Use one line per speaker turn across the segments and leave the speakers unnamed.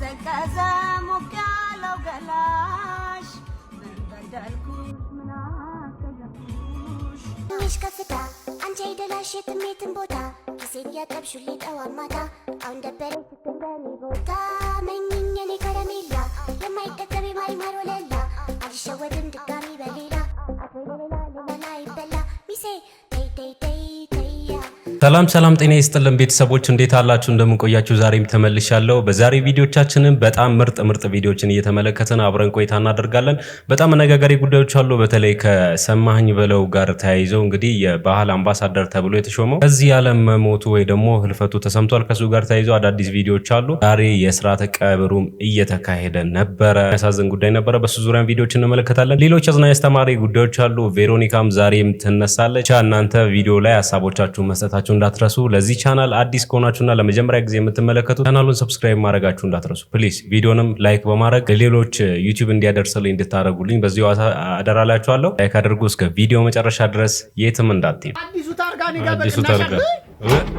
ቀዘቀዘ ሞቅ ያለው ገላሽ ምን በደልኩሽ ምን አስቀየምኩሽ ትንሽ ከፍታ አንቺ አይደላሽ የትሜትን ቦታ ጊዜን ያጠብሹልኝ ጠዋት ማታ አሁን ደበረኝ ስትል በኔ ቦታ መኝኝ የኔ ከረሜላ የማይጠገብ የማይማር ወለላ አልሸወድም ድጋሚ በሌላ አትወይ ለሌላ ሌላ ይበላ ሚሴ ተይ ተይ ተይ ተይያ
ሰላም ጤና ይስጥልን ቤተሰቦች እንዴት አላችሁ እንደምንቆያችሁ ዛሬም ተመልሻለሁ በዛሬ ቪዲዮቻችንን በጣም ምርጥ ቪዲዮችን እየተመለከተን አብረን ቆይታ እናደርጋለን በጣም አነጋጋሪ ጉዳዮች አሉ በተለይ ከሰማኸኝ በለው ጋር ተያይዘው እንግዲህ የባህል አምባሳደር ተብሎ የተሾመው ከዚህ ዓለም መሞቱ ወይ ደግሞ ህልፈቱ ተሰምቷል ከሱ ጋር ተያይዘው አዳዲስ ቪዲዮዎች አሉ ዛሬ የሥርዓተ ቀብሩም እየተካሄደ ነበር ያሳዝን ጉዳይ ነበር በሱ ዙሪያ ቪዲዮችን እንመለከታለን ሌሎች አዝናኝ አስተማሪ ጉዳዮች አሉ ቬሮኒካም ዛሬም ትነሳለች እናንተ ቪዲዮ ላይ ሐሳቦቻችሁን መስጠታችሁ እንዳትረሱ ለዚህ ቻናል አዲስ ከሆናችሁና ለመጀመሪያ ጊዜ የምትመለከቱ ቻናሉን ሰብስክራይብ ማድረጋችሁ እንዳትረሱ ፕሊዝ ቪዲዮንም ላይክ በማድረግ ለሌሎች ዩቲዩብ እንዲያደርስልኝ እንድታረጉልኝ በዚሁ አደራላችኋለሁ ላይክ አድርጉ እስከ ቪዲዮ መጨረሻ ድረስ የትም እንዳትሄዱ
አዲሱ ታርጋኒ ጋር በቅናሽ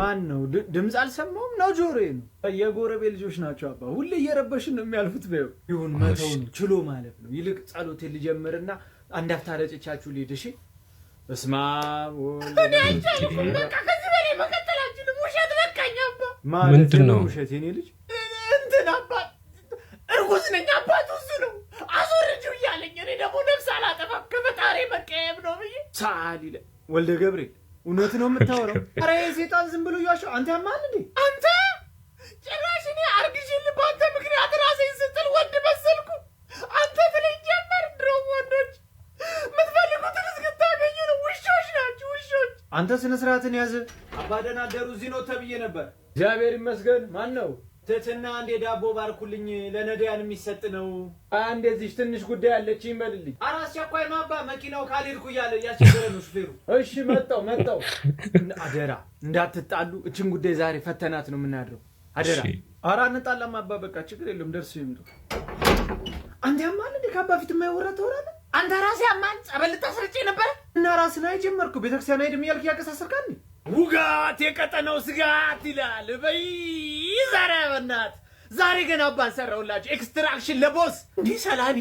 ማን ነው ድምጽ አልሰማውም ነው ጆሮዬ ነው የጎረቤ ልጆች ናቸው አባ ሁሌ እየረበሽን ነው የሚያልፉት በዩ ይሁን መተው ነው ችሎ ማለት ነው ይልቅ ጸሎት ልጀምርና አንድ አፍታ ረጭቻችሁ ልሂድ እሺ በስማ ወልድ በቃ ከዚህ በላይ መቀጠላችን ውሸት በቃኝ አባ
ምንድነው
ውሸት የኔ ልጅ እንትን አባ እርጉዝ ነኝ አባቱ እሱ ነው አዞርጁ እያለኝ እኔ ደግሞ ነፍስ አላጠፋም ከፈጣሪ መቀየም ነው ብዬ ሳሊለ ወልደ ገብርኤል እውነት ነው የምታወራው አረ የሰይጣን ዝም ብሎ ያሻው አንተ ያማል እንዴ አንተ ጭራሽ እኔ አርግሽል ባንተ ምክንያት ራሴን ስትል ወንድ መሰልኩ አንተ ትለኝ ጀመር ድሮ ወንዶች ምትፈልጉትን እስክታገኙ ነው ውሾች ናችሁ ውሾች አንተ ስነ ስርዓትን ያዝ አባደና ደሩ እዚህ ነው ተብዬ ነበር እግዚአብሔር ይመስገን ማን ነው ትትና አንዴ ዳቦ ባርኩልኝ ለነዳያን የሚሰጥ ነው አንዴ እዚህ ትንሽ ጉዳይ አለችኝ በልልኝ አራስ ቸኳይ ነው አባ መኪናው ካልሄድኩ እያለ ያስቸገረ ነው ሹፌሩ እሺ መጣው አደራ እንዳትጣሉ እችን ጉዳይ ዛሬ ፈተናት ነው የምናድረው አደራ አራ እንጣላማ አባ በቃ ችግር የለም ደርሶ ይምጡ አንተ ያማል እንዴ ካባ ፊት የማይወራ ተወራለ አንተ ራስ ያማል ጸበል ታስረጭ ነበር እና ራስ ላይ ጀመርኩ ቤተክርስቲያን አይደም ያልክ ያከሳሰርካል ውጋት የቀጠነው ስጋት ይላል በይ ዛሬ በእናት ዛሬ ገና አባን ሰራውላችሁ ኤክስትራክሽን ለቦስ እንዴ ሰላቢ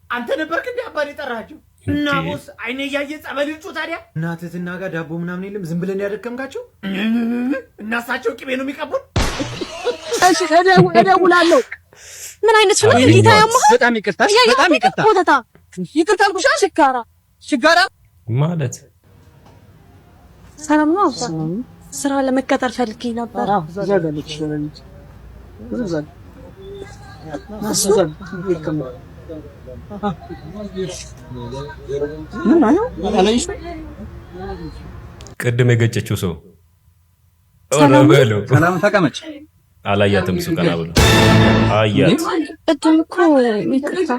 አንተ ነበርክ እንዴ አባን የጠራችሁ እና ቦስ አይኔ ያየ ጸበል ልጩ ታዲያ እናትህና ጋር ዳቦ ምናምን የለም ዝም ብለን ያደከምካቸው እናሳቸው ቅቤ ነው የሚቀቡን
እሺ እደውላለሁ ምን አይነት ነው እንዴታ ያማ
በጣም ይቅርታ
ወተታ ይቅርታ አልኩሽ ሽጋራ
ማለት
ሰላም ነው አባ ስራ ለመቀጠር ፈልጌ ነበር
ዘጋለች
ቅድም የገጨችው ሰው
ሰላም ተቀመጭ
አላያትም እሱ ቀና ብሎ አያት
ቅድም እኮ ይቅርታ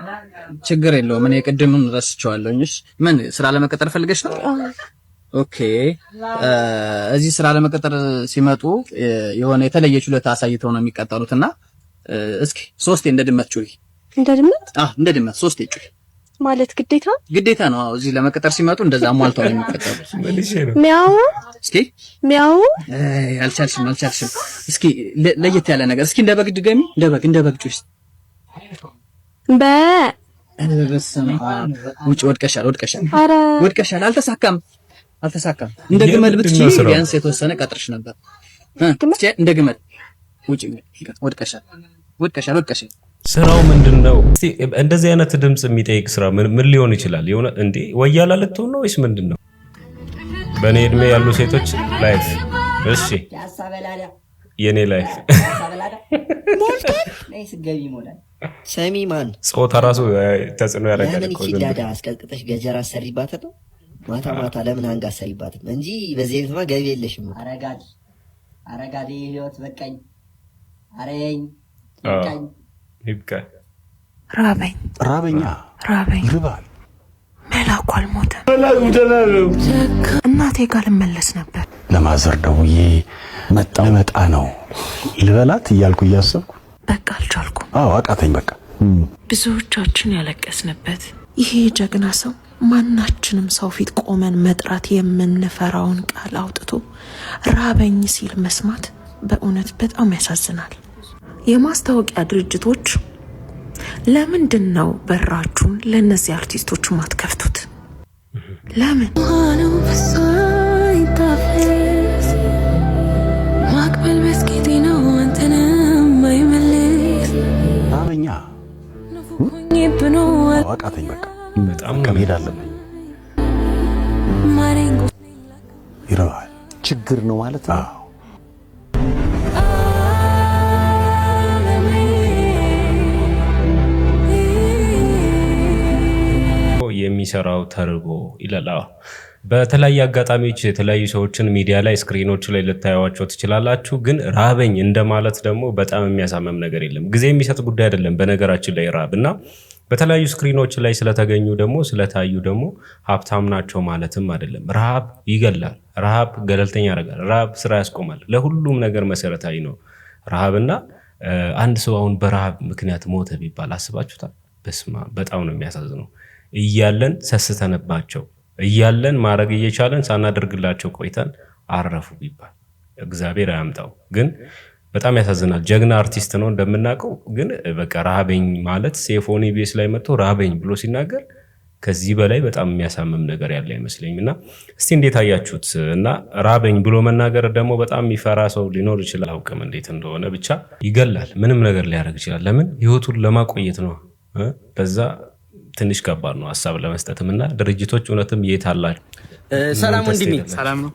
ችግር የለውም እኔ ቅድምም ረስቼዋለሁኝ ምን ስራ ለመቀጠር ፈልገሽ ነው ኦኬ እዚህ ስራ ለመቀጠር ሲመጡ የሆነ የተለየ ችሎታ አሳይተው ነው የሚቀጠሩትና እስኪ ሶስቴ እንደድመት ጩይ እንደድመት ሶስቴ ጩይ
ማለት ግዴታ ነው
እዚህ ለመቀጠር ሲመጡ እንደዛ አሟልተው ነው የሚቀጠሩት
ሚያው እስኪ ሚያው
አልቻልሽም እስኪ ለየት ያለ ነገር እስኪ እንደበግ ድገሚ እንደበግ ጩይ በስመ ውጭ ወድቀሻል አልተሳካም እንደ ግመል ብትጪ ቢያንስ የተወሰነ ቀጥርሽ ነበር እንደ ግመል ውጪ ወድቀሻል
ስራው ምንድነው እስቲ እንደዚህ አይነት ድምጽ የሚጠይቅ ስራ ምን ሊሆን ይችላል የሆነ እንዴ ወያላ ልትሆን ነው ወይስ ምንድነው በኔ እድሜ ያሉ ሴቶች ላይፍ እሺ የኔ ላይፍ
ሰሚ ማን
ጾታ ራሱ ተጽዕኖ ያደርጋል
እኮ ዳዳ አስቀጥቅጠሽ ገጀራ ሰሪባት ነው ማታ ለምን አንጋሰሪባት እንጂ በዚህ አይነትማ ገቢ የለሽም
አረጋዲ ህይወት በቃኝ አረኝ በቃኝ
ይብቃ
ራበኛ
ይርባል
መላኩ አልሞተም እናቴ ጋር ልመለስ ነበር
ለማዘር ደውዬ መጣ ነው ልበላት እያልኩ እያሰብኩ
በቃ አልቻልኩም
አቃተኝ በቃ
ብዙዎቻችን ያለቀስንበት ይሄ ጀግና ሰው ማናችንም ሰው ፊት ቆመን መጥራት የምንፈራውን ቃል አውጥቶ ራበኝ ሲል መስማት በእውነት በጣም ያሳዝናል
የማስታወቂያ ድርጅቶች ለምንድን ነው በራችሁን ለነዚህ አርቲስቶች ማትከፍቱት? ለምን ማቅበል መስኬቴ ነው አንተንም አይመልስ
አበኛ አዋቃተኝ በቃ
በጣም
ከመሄድ አለብኝ። ይረዋል
ችግር ነው ማለት ነው።
የሚሰራው ተርቦ ይላል። በተለያየ አጋጣሚዎች የተለያዩ ሰዎችን ሚዲያ ላይ ስክሪኖች ላይ ልታዩዋቸው ትችላላችሁ። ግን ራበኝ እንደማለት ደግሞ በጣም የሚያሳመም ነገር የለም። ጊዜ የሚሰጥ ጉዳይ አይደለም። በነገራችን ላይ ራብና በተለያዩ ስክሪኖች ላይ ስለተገኙ ደግሞ ስለታዩ ደግሞ ሀብታም ናቸው ማለትም አይደለም። ረሃብ ይገላል። ረሃብ ገለልተኛ ያደርጋል። ረሃብ ስራ ያስቆማል። ለሁሉም ነገር መሰረታዊ ነው ረሃብና አንድ ሰው አሁን በረሃብ ምክንያት ሞተ ቢባል አስባችሁታል? በስማ በጣም ነው የሚያሳዝነው። እያለን ሰስተንባቸው እያለን ማድረግ እየቻለን ሳናደርግላቸው ቆይተን አረፉ ቢባል እግዚአብሔር አያምጣው። ግን በጣም ያሳዝናል። ጀግና አርቲስት ነው እንደምናውቀው። ግን በቃ ራበኝ ማለት ሴፎኒ ቤስ ላይ መጥቶ ራበኝ ብሎ ሲናገር ከዚህ በላይ በጣም የሚያሳምም ነገር ያለ አይመስለኝም። እና እስቲ እንዴት አያችሁት? እና ራበኝ ብሎ መናገር ደግሞ በጣም የሚፈራ ሰው ሊኖር ይችላል። አውቅም እንዴት እንደሆነ ብቻ ይገላል። ምንም ነገር ሊያደርግ ይችላል። ለምን? ህይወቱን ለማቆየት ነው። በዛ ትንሽ ከባድ ነው ሐሳብ ለመስጠትም እና ድርጅቶች እውነትም የታላችሁ
ሰላም ወንድሜ፣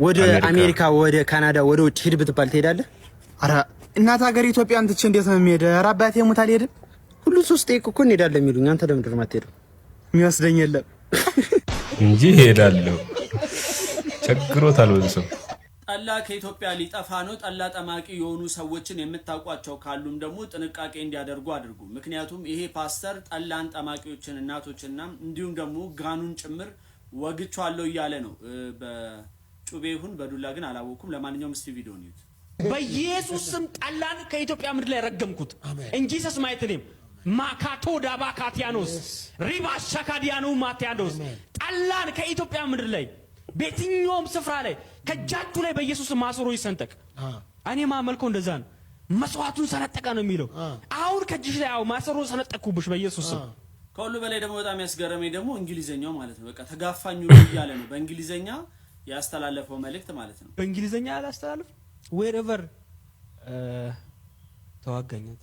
ወደ አሜሪካ፣ ወደ ካናዳ፣ ወደ ውጭ ሂድ ብትባል ትሄዳለህ?
አረ እናት ሀገር ኢትዮጵያን ትቼ እንዴት ነው የምሄድ? ኧረ አባቴ ሙት አልሄድም።
ሁሉ 3 ደቂቃ እኮ እንሄዳለን የሚሉኝ። አንተ ለምንድን ነው የማትሄደው?
የሚወስደኝ የለም
እንጂ እሄዳለሁ። ቸግሮታል ብዙ ሰው።
ጠላ ከኢትዮጵያ ሊጠፋ ነው። ጠላ ጠማቂ የሆኑ ሰዎችን የምታውቋቸው ካሉም ደግሞ ጥንቃቄ እንዲያደርጉ አድርጉ። ምክንያቱም ይሄ ፓስተር ጠላን ጠማቂዎችን እናቶችና እንዲሁም ደግሞ ጋኑን ጭምር ወግቻለሁ እያለ ነው። በጩቤ ይሁን በዱላ ግን አላወኩም። ለማንኛውም እስቲ ቪዲዮ ነው።
በኢየሱስ ስም ጠላን ከኢትዮጵያ ምድር ላይ ረገምኩት። እንጂሰስ ማይትኔም ማካቶ ዳባ ካቲያኖስ ሪባ ሻካዲያኑ ማቲያኖስ ጠላን ከኢትዮጵያ ምድር ላይ በየትኛውም ስፍራ ላይ ከጃችሁ ላይ በኢየሱስ ማሰሮ ይሰንጠቅ። እኔ ማመልከው እንደዛ ነው። መስዋዕቱን ሰነጠቀ ነው የሚለው። አሁን ከጅሽ ላይ አው ማሰሮ ሰነጠቅኩብሽ በኢየሱስ ስም።
ከሁሉ በላይ ደግሞ በጣም ያስገረመኝ ደግሞ እንግሊዘኛው ማለት ነው። በቃ ተጋፋኙ ነው እያለ ነው በእንግሊዘኛ ያስተላለፈው መልእክት ማለት ነው።
በእንግሊዘኛ ያስተላለፈው wherever ተዋጋኛት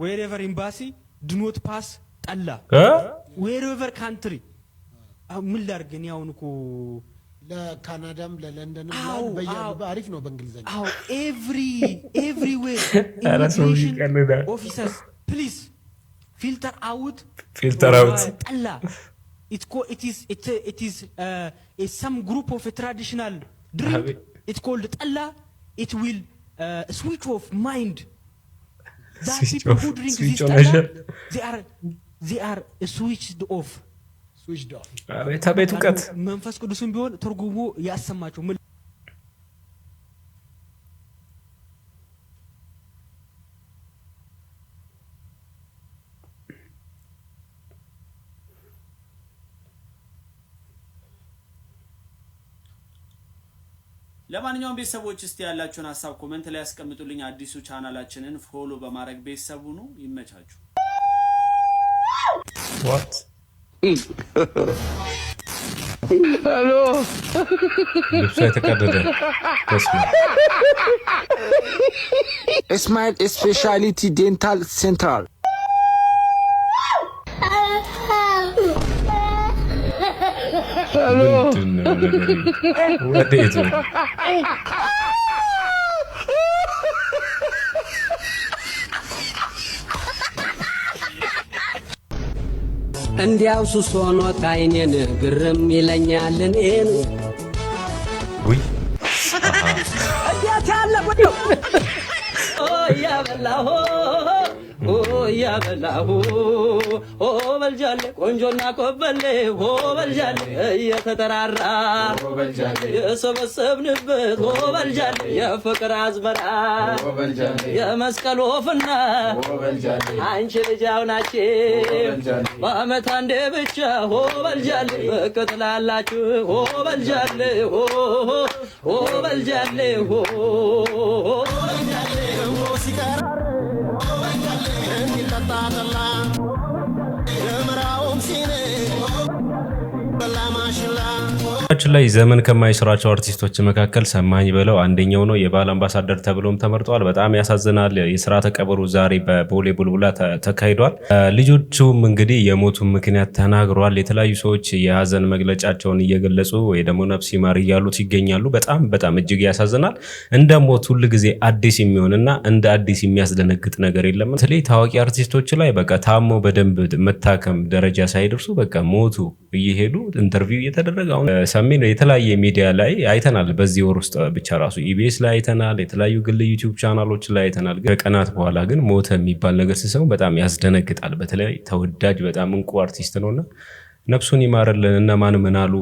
wherever embassy do not pass ጠላ wherever country ምን ላድርግ እኔ አሁን እኮ
ለካናዳም ለለንደንም አሪፍ ነው በእንግሊዘኛ።
አዎ everywhere immigration officers please filter out ጠላ it is some group of a traditional drink. It's called Talla. It will switch off mind. That people who drink this Talla, they are switched off.
Switched off.
ቤቱ ቀጥ
መንፈስ ቅዱስም ቢሆን ትርጉሙ ያሰማቸው
ለማንኛውም ቤተሰቦች እስቲ ያላችሁን ሐሳብ ኮሜንት ላይ ያስቀምጡልኝ። አዲሱ ቻናላችንን ፎሎ በማድረግ ቤተሰቡ ነው። ይመቻችሁ።
what
ሄሎ
ልብሱ የተቀደደ
እስማኤል ስፔሻሊቲ ዴንታል ሴንተር
Hello. What is it?
እንዲያው ሱስ ሆኖት አይኔን ግርም ይለኛል እኔን
ውይ
እንዴት ያለ ወዶ ያበላሁ ያበላሁ በልጃለ ቆንጆና ቆበሌ በልጃለ እየተጠራራ የሰበሰብንበት በልጃለ የፍቅር አዝመራ የመስቀል ወፍና አንቺ ልጃው ናቼ በአመት አንዴ ብቻ በልጃለ ብቅ ትላላችሁ በልጃለ በልጃለ
ያጣጠላ ደምራውም ሲኔ በላማሽላ
ላይ ዘመን ከማይሰራቸው አርቲስቶች መካከል ሰማኝ በለው አንደኛው ነው። የባህል አምባሳደር ተብሎም ተመርጧል። በጣም ያሳዝናል። የሥርዓተ ቀብሩ ዛሬ በቦሌ ቡልቡላ ተካሂዷል። ልጆቹም እንግዲህ የሞቱ ምክንያት ተናግሯል። የተለያዩ ሰዎች የሀዘን መግለጫቸውን እየገለጹ ወይ ደግሞ ነፍስ ይማር እያሉት ይገኛሉ። በጣም እጅግ ያሳዝናል። እንደ ሞት ሁሉ ጊዜ አዲስ የሚሆንና እንደ አዲስ የሚያስደነግጥ ነገር የለም። በተለይ ታዋቂ አርቲስቶች ላይ በቃ ታሞ በደንብ መታከም ደረጃ ሳይደርሱ በቃ ሞቱ እየሄዱ ኢንተርቪው እየተደረገ አሁን ሰሜን የተለያየ ሚዲያ ላይ አይተናል። በዚህ ወር ውስጥ ብቻ ራሱ ኢቢኤስ ላይ አይተናል። የተለያዩ ግል ዩቲዩብ ቻናሎች ላይ አይተናል። ከቀናት በኋላ ግን ሞተ የሚባል ነገር ሲሰሙ በጣም ያስደነግጣል። በተለይ ተወዳጅ በጣም እንቁ አርቲስት ነውና ነፍሱን ይማርልን። እና ማን ምናሉ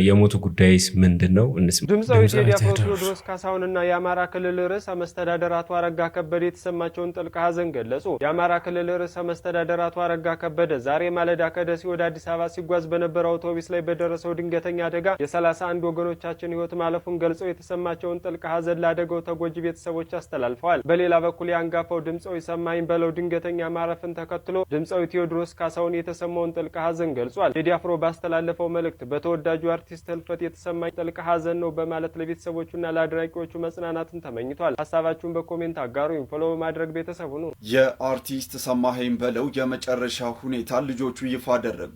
የሞቱ ጉዳይስ ምንድነው?
ድምጻዊ ቴዲ አፍሮ ቴዎድሮስ ካሳሁንና የአማራ ክልል ርዕሰ መስተዳድር አቶ አረጋ ከበደ የተሰማቸውን ጥልቅ ሐዘን ገለጹ። የአማራ ክልል ርዕሰ መስተዳድር አቶ አረጋ ከበደ ዛሬ ማለዳ ከደሴ ወደ አዲስ አበባ ሲጓዝ በነበረው አውቶቡስ ላይ በደረሰው ድንገተኛ አደጋ የ31 ወገኖቻችን ሕይወት ማለፉን ገልጸው የተሰማቸውን ጥልቅ ሐዘን ላደጋው ተጎጂ ቤተሰቦች አስተላልፈዋል። በሌላ በኩል የአንጋፋው ድምጻዊ ሰማኝ በለው ድንገተኛ ማረፍን ተከትሎ ድምጻዊ ቴዎድሮስ ካሳሁን የተሰማውን ጥልቅ ሐዘን ገልጿል። ቴዲ አፍሮ ባስተላለፈው መልእክት በተወዳጁ አርቲስት ህልፈት የተሰማኝ ጥልቅ ሐዘን ነው በማለት ለቤተሰቦቹና ለአድናቂዎቹ መጽናናትን ተመኝቷል። ሐሳባችሁን በኮሜንት አጋሩኝ። ፎሎ በማድረግ ቤተሰቡ ነው።
የአርቲስት ሰማኸኝ በለው የመጨረሻ ሁኔታ ልጆቹ ይፋ አደረጉ።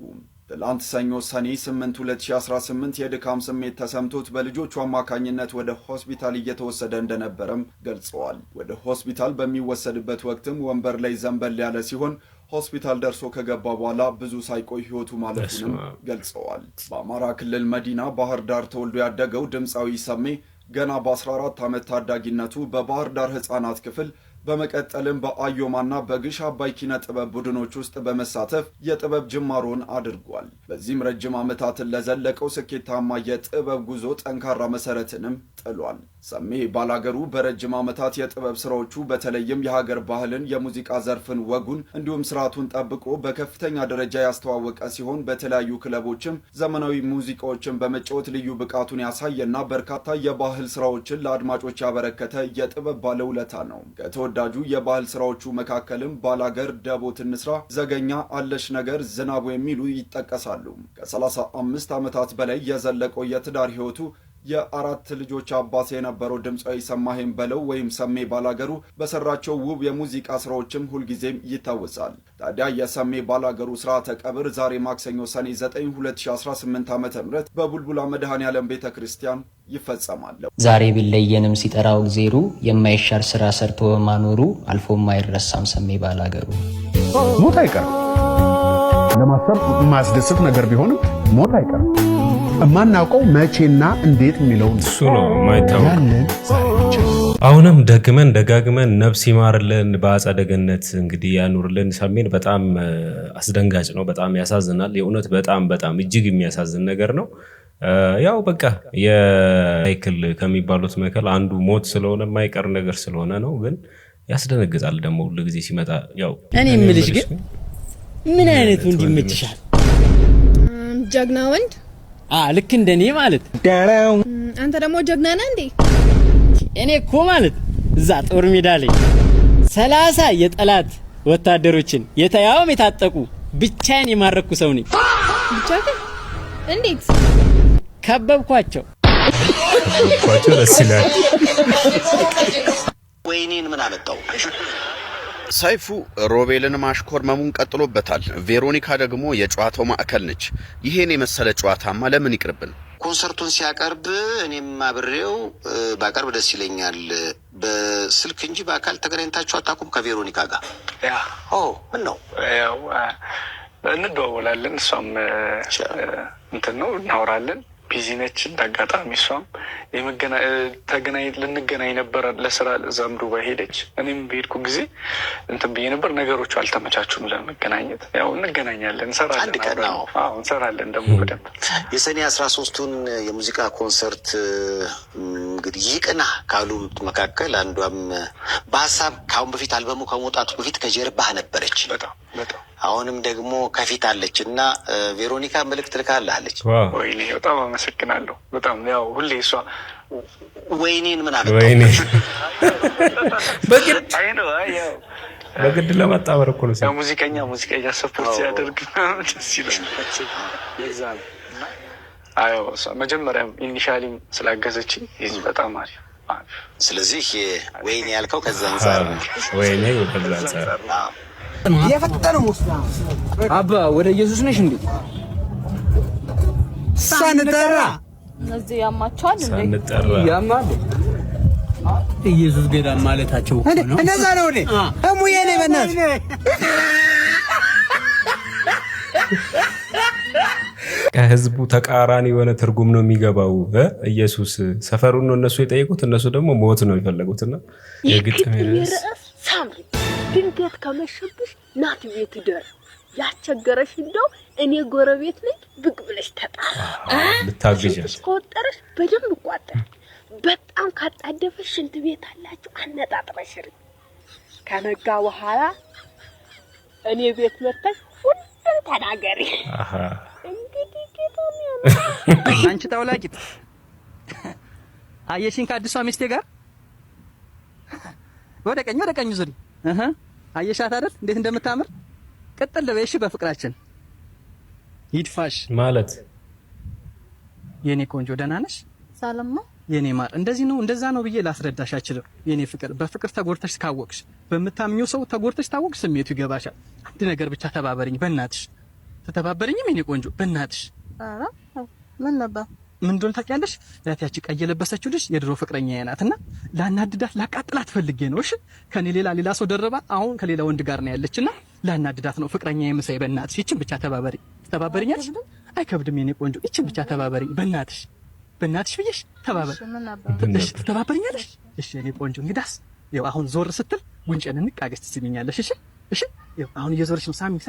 ትላንት ሰኞ ሰኔ 8 2018 የድካም ስሜት ተሰምቶት በልጆቹ አማካኝነት ወደ ሆስፒታል እየተወሰደ እንደነበረም ገልጸዋል። ወደ ሆስፒታል በሚወሰድበት ወቅትም ወንበር ላይ ዘንበል ያለ ሲሆን ሆስፒታል ደርሶ ከገባ በኋላ ብዙ ሳይቆይ ህይወቱ ማለፉንም ገልጸዋል። በአማራ ክልል መዲና ባህር ዳር ተወልዶ ያደገው ድምፃዊ ሰሜ ገና በ14 ዓመት ታዳጊነቱ በባህር ዳር ህፃናት ክፍል በመቀጠልም በአዮማና በግሽ አባይ ኪነ ጥበብ ቡድኖች ውስጥ በመሳተፍ የጥበብ ጅማሮን አድርጓል። በዚህም ረጅም ዓመታትን ለዘለቀው ስኬታማ የጥበብ ጉዞ ጠንካራ መሰረትንም ጥሏል። ሰሜ ባላገሩ በረጅም ዓመታት የጥበብ ስራዎቹ በተለይም የሀገር ባህልን፣ የሙዚቃ ዘርፍን፣ ወጉን እንዲሁም ስርዓቱን ጠብቆ በከፍተኛ ደረጃ ያስተዋወቀ ሲሆን በተለያዩ ክለቦችም ዘመናዊ ሙዚቃዎችን በመጫወት ልዩ ብቃቱን ያሳየና በርካታ የባህል ስራዎችን ለአድማጮች ያበረከተ የጥበብ ባለውለታ ነው። ከተወዳጁ የባህል ስራዎቹ መካከልም ባላገር፣ ደቦት እንስራ፣ ዘገኛ፣ አለሽ ነገር፣ ዝናቡ የሚሉ ይጠቀሳሉ። ከ35 ዓመታት በላይ የዘለቀው የትዳር ህይወቱ የአራት ልጆች አባት የነበረው ድምፃዊ ሰማኸኝ በለው ወይም ሰሜ ባላገሩ በሰራቸው ውብ የሙዚቃ ስራዎችም ሁልጊዜም ይታወሳል። ታዲያ የሰሜ ባላገሩ ስርዓተ ቀብር ዛሬ ማክሰኞ ሰኔ 9 2018 ዓ.ም በቡልቡላ መድኃኔዓለም ቤተክርስቲያን ይፈጸማል።
ዛሬ ቢለየንም ሲጠራው እግዜሩ የማይሻር ስራ ሰርቶ በማኖሩ አልፎ የማይረሳም ሰሜ ባላገሩ።
ሞት አይቀርም። ለማሰብ ማስደሰት ነገር ቢሆንም ሞት አይቀርም። እማናውቀው መቼና እንዴት የሚለውን
እሱ ነው ማይታወቅ። አሁንም ደግመን ደጋግመን ነፍስ ይማርልን፣ በአጸደ ገነት እንግዲህ ያኑርልን። ሰሜን በጣም አስደንጋጭ ነው። በጣም ያሳዝናል። የእውነት በጣም እጅግ የሚያሳዝን ነገር ነው። ያው በቃ የሳይክል ከሚባሉት መካከል አንዱ ሞት ስለሆነ የማይቀር ነገር ስለሆነ ነው። ግን ያስደነግጣል ደግሞ ሁሉ ጊዜ ሲመጣ። ያው
እኔ የምልሽ ግን ምን አይነቱ እንዲመችሻል?
ጀግና ወንድ
ልክ እንደኔ ማለት።
አንተ ደግሞ ጀግና ነህ እንዴ?
እኔ እኮ ማለት እዛ ጦር ሜዳ ላይ 30 የጠላት ወታደሮችን የተያውም የታጠቁ ብቻዬን የማረኩ ሰው ነኝ።
ብቻ ግን እንዴት
ከበብኳቸው?
ደስ ይላል።
ወይኔን ምን አመጣው?
ሰይፉ ሮቤልን ማሽኮርመሙን ቀጥሎበታል። ቬሮኒካ ደግሞ የጨዋታው ማዕከል ነች። ይሄን የመሰለ ጨዋታማ ለምን ይቅርብን?
ኮንሰርቱን ሲያቀርብ እኔም አብሬው ባቀርብ ደስ ይለኛል። በስልክ እንጂ በአካል ተገናኝታችሁ አታውቁም ከቬሮኒካ ጋር? ምን ነው
ያው እንደዋወላለን። እሷም እንትን ነው እናወራለን። ቢዚ ነች እንዳጋጣሚ። እሷም ልንገናኝ ነበር ለስራ እዛም ዱባይ ሄደች። እኔም በሄድኩ ጊዜ እንትን ብዬ ነበር። ነገሮቹ አልተመቻቹም ለመገናኘት። ያው እንገናኛለን፣ እንሰራለን ደግሞ በደንብ።
የሰኔ 13ቱን የሙዚቃ ኮንሰርት እንግዲህ ይቅና ካሉት መካከል አንዷም በሀሳብ ከአሁን በፊት አልበሙ ከመውጣቱ በፊት ከጀርባህ ነበረች።
በጣም
አሁንም ደግሞ ከፊት አለች እና ቬሮኒካ መልእክት ልካለች።
ወይኔ በጣም አመሰግናለሁ። በጣም ያው ሁሌ እሷ
ወይኔን ምን አመጣው?
ወይኔ
በግድ ለማጣበር እኮ ነው።
ሙዚቀኛ ሰፖርት ሲያደርግ ደስ ይላል። አዎ መጀመሪያም ኢኒሻሊ ስላገዘችኝ ይህ በጣም አሪፍ።
ስለዚህ ወይኔ ያልከው ከዛ አንፃር
ወይኔ ከዛ አንፃር
የፈጠነው ሙስና አባ ወደ ኢየሱስ ነሽ እንዴ? ሳንጠራ
እነዚህ ያማቸዋል እንዴ?
ሳንጠራ
ያማል
ኢየሱስ ገዳም ማለታቸው እኮ ነው።
እንደዛ ነው እንዴ? እሙዬ ነኝ በእናትህ
ከህዝቡ ተቃራኒ የሆነ ትርጉም ነው የሚገባው። ኢየሱስ ሰፈሩን ነው እነሱ የጠየቁት፣ እነሱ ደግሞ ሞት ነው የፈለጉትና የግጥም ርዕስ
ሳምሪ ድንገት ከመሸብሽ ናት ቤት ደር ያስቸገረሽ እንደው እኔ ጎረቤት ነኝ ብቅ ብለሽ ተጣራ
ልታግዣት
ቆጠረሽ በደንብ ቋጠር በጣም ካጣደፈሽ ሽንት ቤት አላችሁ አነጣጥረሽ ከነጋ በኋላ እኔ ቤት መጥተሽ ሁሉን ተናገሪ። እንግዲህ
አንቺ ታውላቂት አየሽኝ ከአዲሷ ሚስቴ ጋር ወደ ቀኝ ዙሪ አየሻት አይደል እንዴት እንደምታምር ቀጥል በይሽ በፍቅራችን ይድፋሽ
ማለት
የኔ ቆንጆ ደህና ነሽ
ሰላም ነው
የኔ ማር እንደዚህ ነው እንደዛ ነው ብዬ ላስረዳሽ አልችልም የኔ ፍቅር በፍቅር ተጎርተሽ ካወቅሽ በመታምኚው ሰው ተጎርተሽ ታወቅሽ ስሜቱ ይገባሻል አንድ ነገር ብቻ ተባበሪኝ በእናትሽ ተተባበሪኝም የኔ ቆንጆ በእናትሽ
አራ ምን ነበር
ምን እንደሆነ ታውቂያለሽ ያቺ ቀይ የለበሰችው ልጅ የድሮ ፍቅረኛዬ ናትና ላናድዳት ላቃጥላት ፈልጌ ነው እሺ ከኔ ሌላ ሰው ደረባ አሁን ከሌላ ወንድ ጋር ነው ያለችና ላናድዳት ነው ፍቅረኛዬ መሳይ በእናትሽ ይችን ብቻ ተባበሪኛለሽ አይከብድም የኔ ቆንጆ ይችን ብቻ ተባበሪኝ በእናትሽ ብዬሽ ተባበር እሺ ተባበሪኛለሽ እሺ የኔ ቆንጆ እንግዳስ ያው አሁን ዞር ስትል ጉንጨን እንቃገስ ትስሚኛለሽ እሺ ያው አሁን እየዞርሽ ነው ሳሚ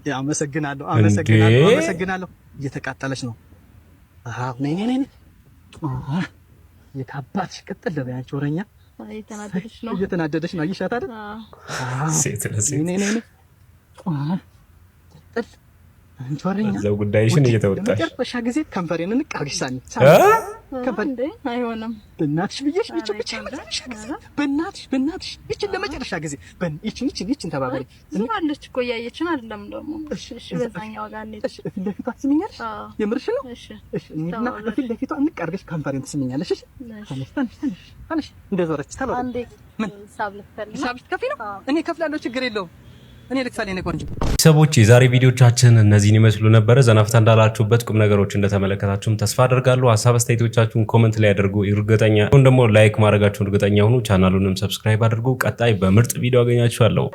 ያው አመሰግናለሁ እየተቃጠለች ነው አዎ ነኝ የታባትሽ ቅጥል ለበያንቺ ወረኛ እየተናደደች ነው አይሻት አይደል
ሴት ለሴት
ነኝ ቅጥል አንቺ ወረኛ
እዛው ጉዳይሽን እየተወጣሽ
በሻ ጊዜ ከንፈሬን እንቃርግሽ ሳሚ ከንፈር
እንዴ አይሆንም
በእናትሽ ብዬሽ ብቻ በእናትሽ ይችን ለመጨረሻ ጊዜ ይችን ተባበሪ
ዝማለች እኮ እያየችን አይደለም ደግሞ እሺ በዛኛው ጋር እንዴ
እሺ ፊት ለፊቷ ትስሚኛለሽ የምርሽ ነው እሺ እንዴና ፊት ለፊቷ እንቃርግሽ ከንፈሬን ትስሚኛለሽ እሺ ታንሽ እንደዞረች ተባበሪ
አንዴ
ምን
ሂሳብ
ልትከፊ ነው እኔ እከፍላለሁ ችግር የለውም እኔ ልክፋለሁ እኔ ቆንጆ
ሰዎች የዛሬ ቪዲዮቻችን እነዚህን ይመስሉ ነበር። ዘናፍታ እንዳላችሁበት ቁም ነገሮች እንደተመለከታችሁም ተስፋ አደርጋለሁ። ሐሳብ አስተያየቶቻችሁን ኮሜንት ላይ አድርጉ። እርግጠኛ ሁኑ ደግሞ ላይክ ማድረጋችሁን እርግጠኛ ሁኑ። ቻናሉንም ሰብስክራይብ አድርጉ። ቀጣይ በምርጥ ቪዲዮ አገኛችኋለሁ።